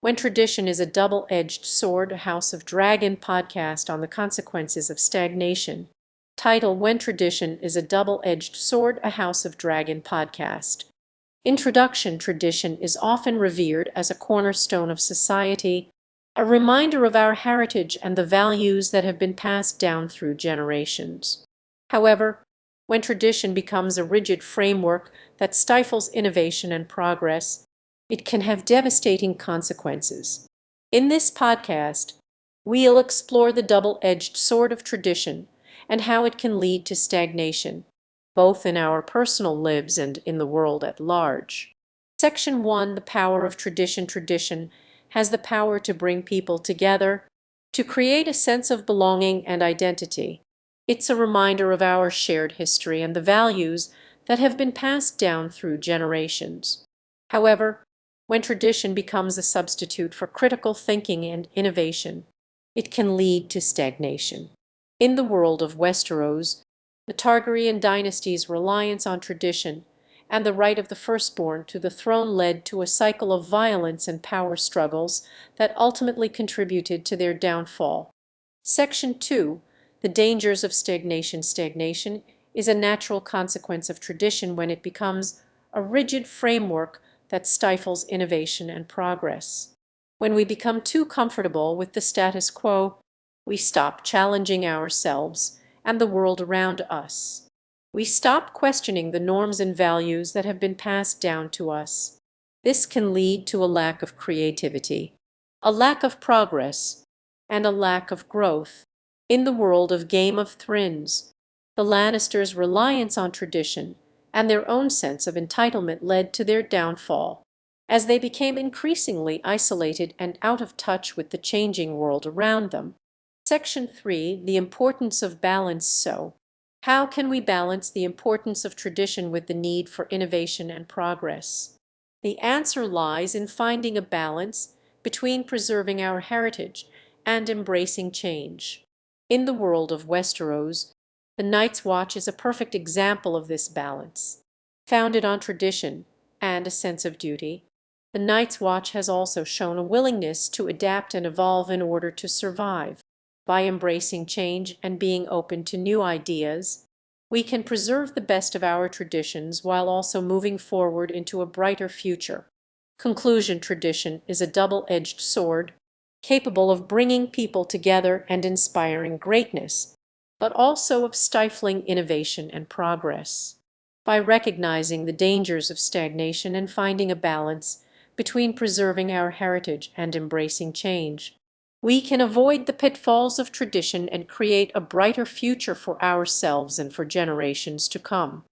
When Tradition is a Double-Edged Sword, a House of Dragon podcast on the consequences of stagnation. Title: When Tradition is a Double-Edged Sword, a House of Dragon podcast. Introduction: Tradition is often revered as a cornerstone of society, a reminder of our heritage and the values that have been passed down through generations. However, when tradition becomes a rigid framework that stifles innovation and progress, it can have devastating consequences. In this podcast, we'll explore the double-edged sword of tradition and how it can lead to stagnation, both in our personal lives and in the world at large. Section 1: The Power of Tradition. Tradition has the power to bring people together, to create a sense of belonging and identity. It's a reminder of our shared history and the values that have been passed down through generations. However, when tradition becomes a substitute for critical thinking and innovation, it can lead to stagnation. In the world of Westeros, the Targaryen dynasty's reliance on tradition and the right of the firstborn to the throne led to a cycle of violence and power struggles that ultimately contributed to their downfall. Section 2: The Dangers of Stagnation. Stagnation is a natural consequence of tradition when it becomes a rigid framework that stifles innovation and progress. When we become too comfortable with the status quo, we stop challenging ourselves and the world around us. We stop questioning the norms and values that have been passed down to us. This can lead to a lack of creativity, a lack of progress, and a lack of growth. In the world of Game of Thrones, the Lannisters' reliance on tradition and their own sense of entitlement led to their downfall, as they became increasingly isolated and out of touch with the changing world around them. Section 3: The Importance of Balance. So, how can we balance the importance of tradition with the need for innovation and progress? The answer lies in finding a balance between preserving our heritage and embracing change. In the world of Westeros, the Night's Watch is a perfect example of this balance. Founded on tradition and a sense of duty, the Night's Watch has also shown a willingness to adapt and evolve in order to survive. By embracing change and being open to new ideas, we can preserve the best of our traditions while also moving forward into a brighter future. Conclusion: Tradition is a double-edged sword, capable of bringing people together and inspiring greatness, but also of stifling innovation and progress. By recognizing the dangers of stagnation and finding a balance between preserving our heritage and embracing change, we can avoid the pitfalls of tradition and create a brighter future for ourselves and for generations to come.